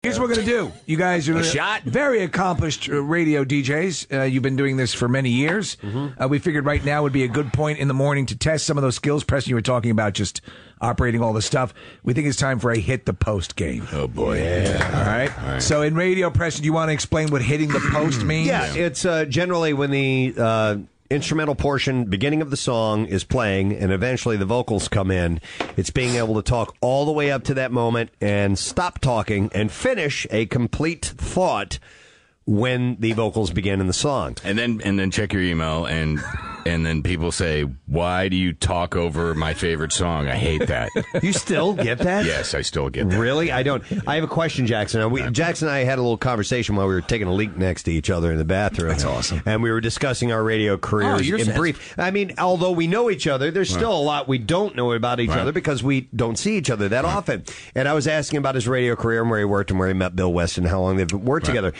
Here's what we're going to do. You guys are very accomplished radio DJs. You've been doing this for many years. We figured right now would be a good point in the morning to test some of those skills. Preston, you were talking about just operating all the stuff. We think it's time for a hit the post game. Oh, boy. Yeah. All right. So in radio, Preston, do you want to explain what hitting the post means? Yeah, it's generally when the instrumental portion, beginning of the song, is playing, and eventually the vocals come in. It's being able to talk all the way up to that moment and stop talking and finish a complete thought when the vocals begin in the song. And then check your email, and then people say, "Why do you talk over my favorite song? I hate that." You still get that? Yes, I still get that. Really? I don't. I have a question, Jackson. Jackson and I had a little conversation while we were taking a leak next to each other in the bathroom. That's awesome. And we were discussing our radio careers in brief. I mean, although we know each other, there's still a lot we don't know about each other because we don't see each other that often. And I was asking about his radio career and where he worked and where he met Bill West and how long they've worked together.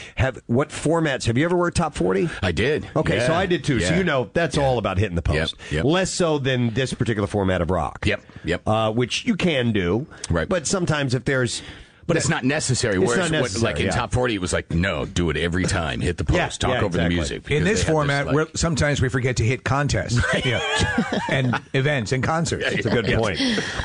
What formats? Have you ever worked top 40? I did. Okay, so I did too. So you know that's all about hitting the post. Yep. Less so than this particular format of rock. Yep. Which you can do. Right. But sometimes if there's... But it's not necessary. It's Whereas, not necessary, like in top 40, it was like, no, do it every time. Hit the post. Talk over the music. In this format, sometimes we forget to hit contests and events and concerts. It's a good point.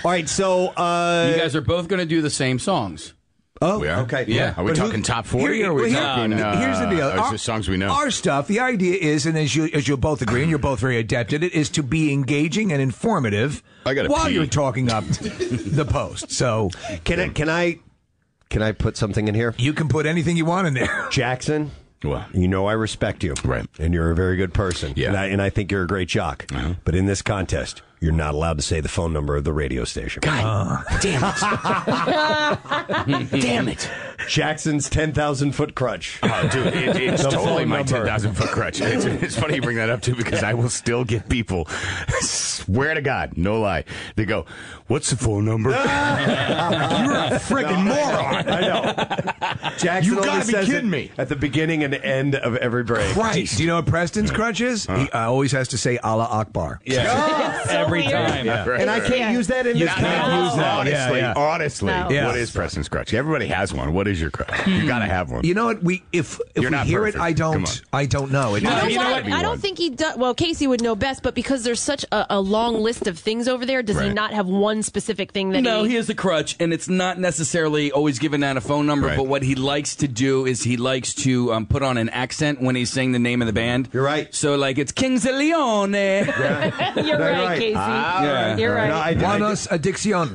All right, so... you guys are both going to do the same songs. Oh, we are? Okay. Yeah. Are we talking top 40 or are we talking here's the deal. just songs we know? Our stuff, the idea is, and as you'll both agree, and you're both very adept at it, is to be engaging and informative while you're talking up the post. So Can I put something in here? You can put anything you want in there. Jackson, Well, you know I respect you. Right. And you're a very good person. Yeah. And I think you're a great jock. But in this contest, you're not allowed to say the phone number of the radio station. God damn it. Damn it. Jackson's 10,000-foot crutch. Oh, dude, it's totally my 10,000-foot crutch. It's funny you bring that up, too, because I will still get people, swear to God, no lie, they go, "What's the phone number?" You're a friggin' moron. I know. Jackson You gotta be kidding me. At the beginning and end of every break. Right. Do you know what Preston's crutch is? He always has to say Allah Akbar. Yeah. Every time. Yeah. And I can't use that in this Honestly, No. what is Preston's crutch? Everybody has one. What is your crutch? You gotta have one. You know what? If You're we not hear perfect. it, I don't know. You know what? I don't think he does. Well, Casey would know best, but because there's such a long list of things over there, does he not have one specific thing that he has a crutch, and it's not necessarily always giving out a phone number, but what he likes to do is he likes to put on an accent when he's saying the name of the band. You're right. So, like, it's Kings of Leon. You're right, Casey. You're right. Buenos Adicción.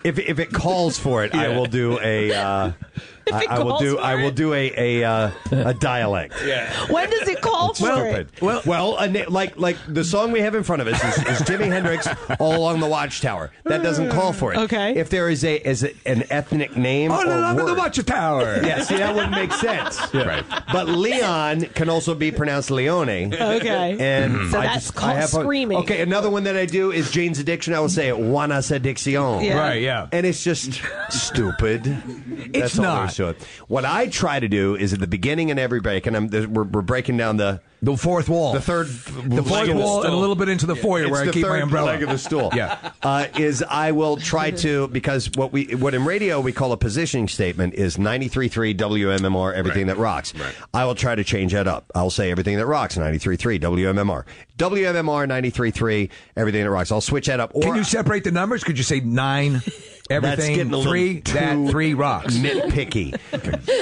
If it calls for it, I will do a... I will do a dialect. Yeah. When does it call for it? Well, like the song we have in front of us is Jimi Hendrix, All Along the Watchtower. That doesn't call for it. Okay. If there is an ethnic name All or Along word, the Watchtower. yeah, see, that wouldn't make sense. Yeah. Right. But Leon can also be pronounced Leone. Okay. And So that's called screaming. Okay, another one that I do is Jane's Addiction. I will say Juana's Addiction. Yeah. Right, yeah. And it's just stupid. It's not. What I try to do is at the beginning and every break, and we're breaking down the fourth wall. The third wall and a little bit into the foyer where I keep my umbrella. Leg of the stool. Yeah. Is I will try to, because what in radio we call a positioning statement is 93.3 WMMR, everything that rocks. Right. I will try to change that up. I'll say everything that rocks, 93.3 WMMR. WMMR 93.3, everything that rocks. I'll switch that up. Or Can you separate the numbers? Could you say 9? Everything, getting a little 3, that 3 rocks. Nitpicky.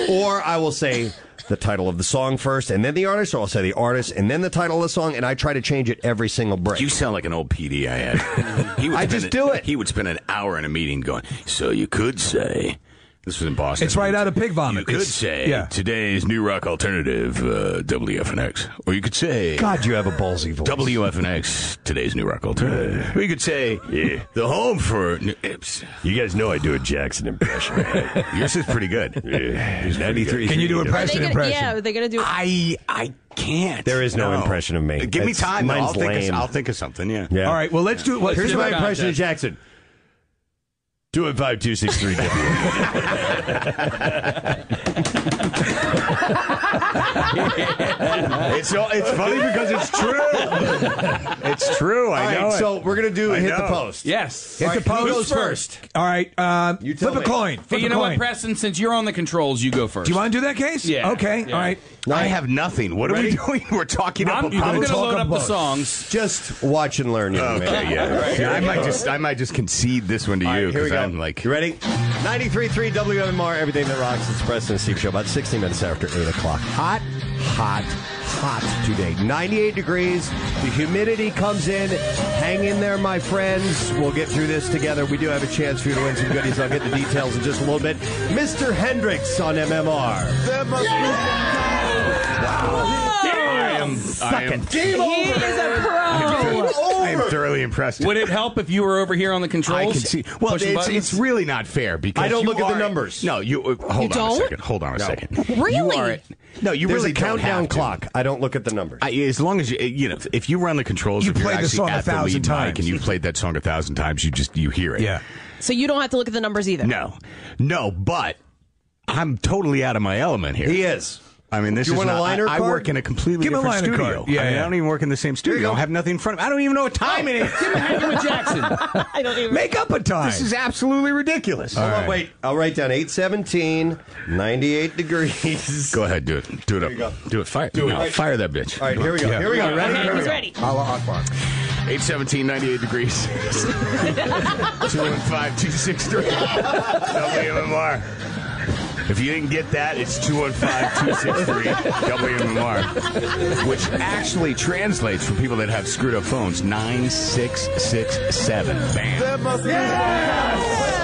Or I will say the title of the song first, and then the artist, or I'll say the artist, and then the title of the song, and I try to change it every single break. You sound like an old PD I had. I just do it. He would spend an hour in a meeting going, so you could say... This was in Boston. It's right out of Pig Vomit. You could say today's new rock alternative, WFNX. Or you could say... God, you have a ballsy voice. WFNX, today's new rock alternative. Or you could say, the home for... You guys know I do a Jackson impression, right? Yours is pretty good. 93. Can you do a Preston impression? Yeah, are they going to do it? I can't. There is no impression of me. Give me time. Mine's lame. I'll think of something, yeah. All right, well, let's do it. Here's my impression of Jackson. 215-263. It's funny because it's true. It's true. I know. So we're gonna do hit the post. Yes. Hit the post. Who goes first? All right. You tell flip me. a coin. Flip You a know coin. what, Preston? Since you're on the controls, you go first. Do you want to do that, Case? Yeah. Okay. Yeah. All right. I have nothing. What are we doing? We're talking I'm about. going to talk load up the about- songs. Just watch and learn. Young man. Okay, yeah. I might just concede this one to All you right, here we because go. I'm like. You ready? 93.3 WMMR, everything that rocks. It's Preston and Steve Show. About 60 minutes after 8 o'clock. Hot today. 98 degrees. The humidity comes in. Hang in there, my friends. We'll get through this together. We do have a chance for you to win some goodies. I'll get the details in just a little bit. Mr. Hendricks on MMR. I am He is a pro. I am thoroughly impressed. Would it help if you were over here on the controls? I can see. Well, pushing it's buttons? really not fair because I don't you look at the are- numbers. No, you hold You on don't? a second. Hold on a second. Really? You are. No, you There's really a countdown don't have to. clock. I don't look at the numbers. As long as you know, if you run the controls, You if you're played the actually song at the 1,000 lead mic times. and you've played that song 1,000 times, you hear it. Yeah. So you don't have to look at the numbers either. No, but I'm totally out of my element here. He is. I mean, this You is want a not. liner I card? work in a completely Give him a different liner studio. card. Yeah, I mean, yeah. I don't even work in the same studio. I have nothing in front of me. I don't even know what time it is. Hanging with Jackson. I don't even. Make up a time. This is absolutely ridiculous. Hold on, wait. I'll write down 817, 98 degrees. Go ahead, do it. Do it up. you go. Do it. Fire. Do it. No, fire that bitch. All right, here we go. Yeah. Here we go. Ready? Okay, Here we he's go. ready. Allah Akbar. 817, 98 degrees. 215-263. WMMR. If you didn't get that, it's 215-263 WMMR, which actually translates for people that have screwed up phones 9667. Bam.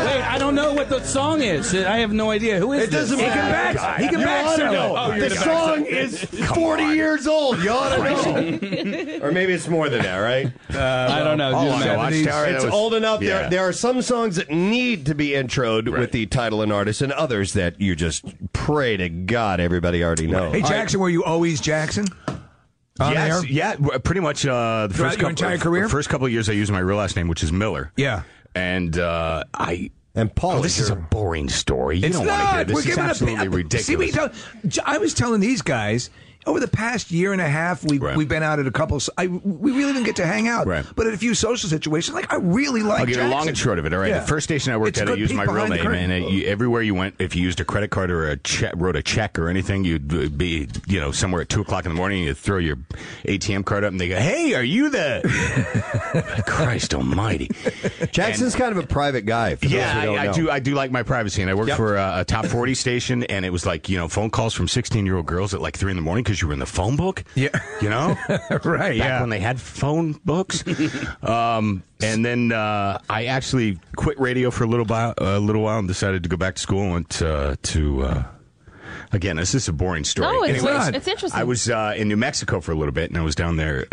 Wait, I don't know what the song is. I have no idea. Who is It this? doesn't matter. He can back to know. Oh, The song is 40 years old. You ought to know. Or maybe it's more than that, right? I don't know. All Do on the the math. Watchtower. It's that was- old enough. Yeah. There are some songs that need to be introed with the title and artist, and others that you just pray to God everybody already knows. Hey, Jackson, were you always Jackson? On Yes, air? yeah, pretty much. The first your entire career? First couple of years, I used my real last name, which is Miller. Yeah. And And Paul, this is a boring story. You It's don't want to hear not. this. We're Is giving absolutely ridiculous. See, I was telling these guys over the past year and a half, we've been out at a couple. We really didn't get to hang out, Right. but at a few social situations, like I really like. I'll give you the long Jackson. and short of it. All right, Yeah. the first station I worked It's at, I good used peek my real behind the name, curtain. and everywhere you went, if you used a credit card or wrote a check or anything, you'd be, somewhere at 2:00 in the morning. You'd throw your ATM card up, and they go, "Hey, are you the?" Christ Almighty! Jackson's kind of a private guy. For those who don't know. I do like my privacy, and I worked for a top 40 station, and it was like phone calls from 16-year-old girls at like 3 in the morning because you were in the phone book. Yeah. Right. Back when they had phone books. And then I actually quit radio for a little while and decided to go back to school and went to again, this is a boring story. No, it's Anyways, it's interesting. I was in New Mexico for a little bit, and I was down there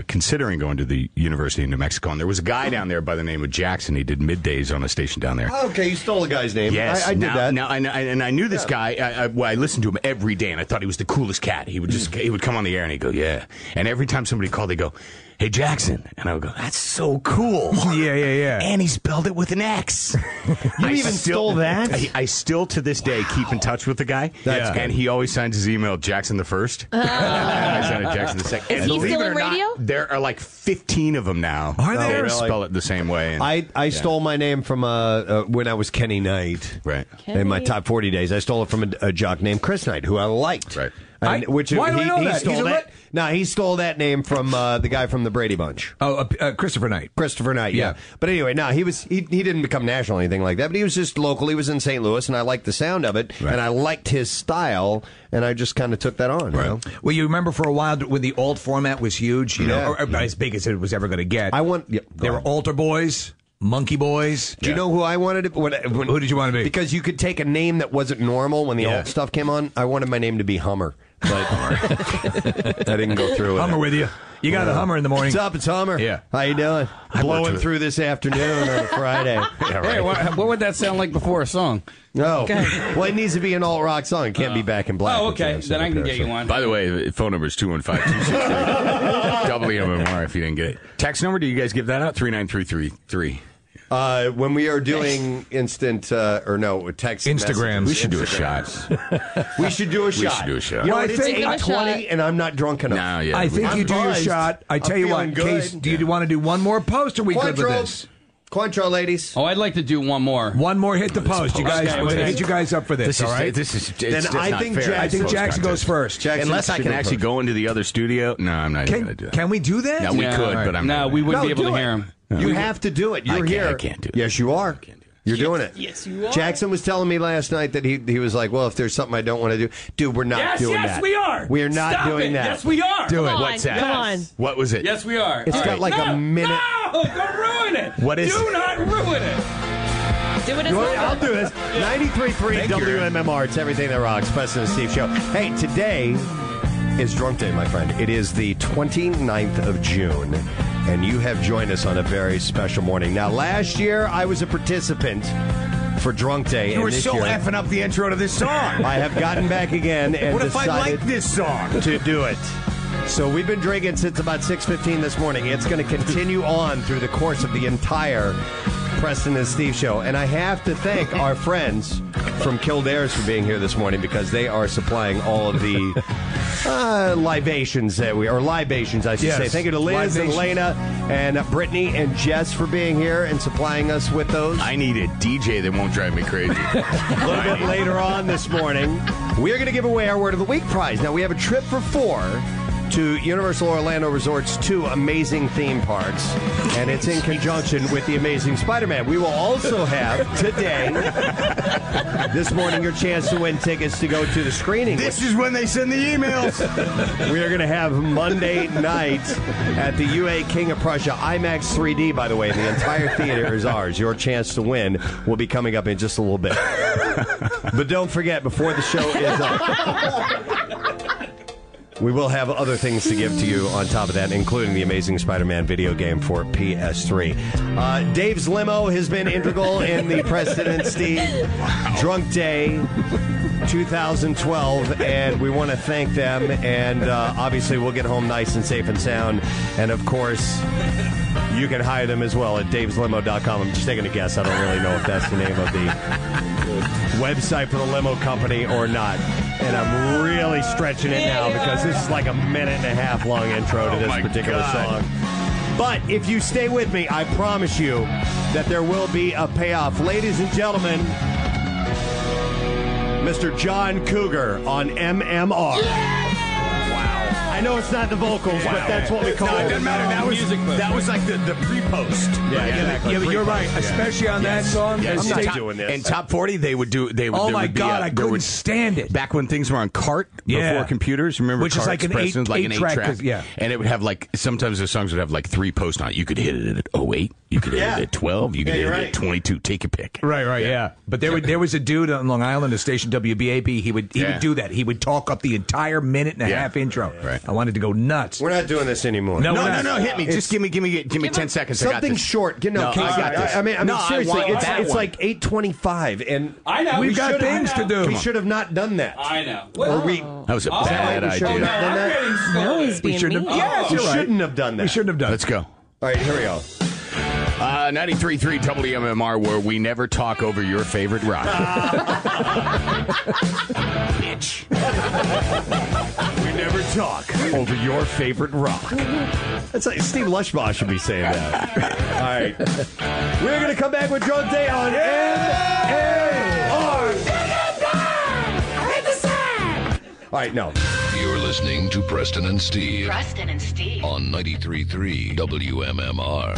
considering going to the University of New Mexico. And there was a guy down there by the name of Jackson. He did middays on a station down there. Okay, you stole a guy's name. Yes, I did that. Now, I knew this guy. I listened to him every day, and I thought he was the coolest cat. He would come on the air and he'd go, "Yeah." And every time somebody called, they go, "Hey, Jackson," and I would go, "That's so cool." Yeah. And he spelled it with an X. You even stole that? I still to this day keep in touch with the guy, That's good. and he always signs his email Jackson the First. And I signed it Jackson the Second. Is And he believe still it or in not, radio? there are like 15 of them now. Are there? They Really? spell it the same way. And, I stole my name from when I was Kenny Knight. right. In my top 40 days, I stole it from a jock named Chris Knight, who I liked. Right. And, why do I know that? Stole He's a that. lit- No, he stole that name from the guy from the Brady Bunch. Oh, Christopher Knight. Christopher Knight, yeah. But anyway, no, he didn't become national or anything like that, but he was just local. He was in St. Louis, and I liked the sound of it, and I liked his style, and I just kind of took that on. You know? Well, you remember for a while when the alt format was huge, Yeah. or as big as it was ever going to get. There were altar boys, monkey boys. Do you know who I wanted to Who did you want to be? Because you could take a name that wasn't normal when the alt stuff came on. I wanted my name to be Hummer. But I didn't go through with Hummer it. with you. You got a Hummer in the morning. What's up? It's Hummer. Yeah. How you doing? Blowing through this afternoon on a Friday. Yeah, right. Hey, what would that sound like before a song? No. Okay. Well, it needs to be an alt rock song. It can't be Back in Black. Oh, which I okay. have Then I can up get here, you one. By the way, the phone number is 215-263 WMMR if you didn't get it. Text number, do you guys give that out? 39333. When we are doing text Instagram. We should do a shot. We should do a shot. We should do a shot. You know, Well, I it's think- 8:20 and I'm not drunk enough. No, yeah. I think you do your buzzed. shot. I tell I'm you what, feeling good. Case, do you want to do one more post, or are we good with this? Cointreau, ladies. Oh, I'd like to do one more. One more hit the post. You guys, Okay, we're going to okay. hit you guys up for this, all right? Then I think Jackson goes first. Unless I can actually go into the other studio. No, I'm not even going to do that. Can we do that? No, we could, but I'm not. No, we wouldn't No, be able do to it. hear him. You have to do it. You're here. I can't do it. Yes, you are. You're doing it. Yes, you are. Jackson was telling me last night that he was like, well, if there's something I don't want to do, dude, we're not doing that. Yes, we are. We are not Stop doing it. that. Yes, we are. Do it. Come on, What's that? Come on. What was it? Yes, we are. It's All got right. like a minute. No, don't ruin it. What is Do it? not ruin it. Do it as I'll do this. 93.3 WMMR. It's everything that rocks. Preston and Steve Show. Hey, today is Drunk Day, my friend. It is the 29th of June, and you have joined us on a very special morning. Now, last year, I was a participant for Drunk Day. You were and this so year, effing up the intro to this song. I have gotten back again and What if I decided like this song? to do it. So we've been drinking since about 6:15 this morning. It's going to continue on through the course of the entire Preston and Steve Show. And I have to thank our friends from Kildare's for being here this morning because they are supplying all of the libations, I should say. Thank you to Liz and Elena and Brittany and Jess for being here and supplying us with those. I need a DJ that won't drive me crazy. A little bit later on this morning, we are going to give away our Word of the Week prize. Now, we have a trip for 4 to Universal Orlando Resort's 2 amazing theme parks, and it's in conjunction with The Amazing Spider-Man. We will also have today, this morning, your chance to win tickets to go to the screening. This is when they send the emails. We are going to have Monday night at the UA King of Prussia IMAX 3D, by the way. The entire theater is ours. Your chance to win will be coming up in just a little bit. But don't forget, before the show is up, we will have other things to give to you on top of that, including the Amazing Spider-Man video game for PS3. Dave's limo has been integral in the Preston and Steve Drunk Day 2012, and we want to thank them. And obviously, we'll get home nice and safe and sound. And of course, you can hire them as well at daveslimo.com. I'm just taking a guess. I don't really know if that's the name of the website for the limo company or not. And I'm really stretching it now because this is like a minute and a half long intro to this particular song. But if you stay with me, I promise you that there will be a payoff. Ladies and gentlemen, Mr. John Cougar on MMR. I know it's not the vocals, but that's what we call No, it. it doesn't matter. That was like the pre-post. Yeah, exactly. Yeah, but you're right, especially on that song. Yes. I'm not top, doing this. In top 40, they would do. Oh my God, I couldn't stand it. Back when things were on cart Yeah. before computers, remember? Which is carts, like an Preston, like an 8-track, 8-track. yeah. And it would have like sometimes the songs would have like 3 posts on it. You could hit it at 08. You could hit it at 12. You could hit it at 22. Take your pick. Right, yeah. But there was a dude on Long Island, the station WBAP. He would do that. He would talk up the entire minute and a half intro. Right. I wanted to go nuts. We're not doing this anymore. No, No, hit me. Just give me 10 seconds. I got Something this. short. Casey, I got this. I mean, No, seriously, want that it's one. like 8:25, and I know. We've got things to do. we should have not done that. I know. Or we That was a bad we should've idea. not done that. Now he's We being shouldn't mean. have. Yes, We you're right. shouldn't have done that. We shouldn't have done. Let's go. All right, here we go. 93.3 WMMR, where we never talk over your favorite rock. Bitch. We never talk over your favorite rock. That's like Steve Lushbaugh should be saying that. All right. We're going to come back with Drunk Day on MMR. All right, no. You're listening to Preston and Steve Preston and Steve. on 93.3 WMMR.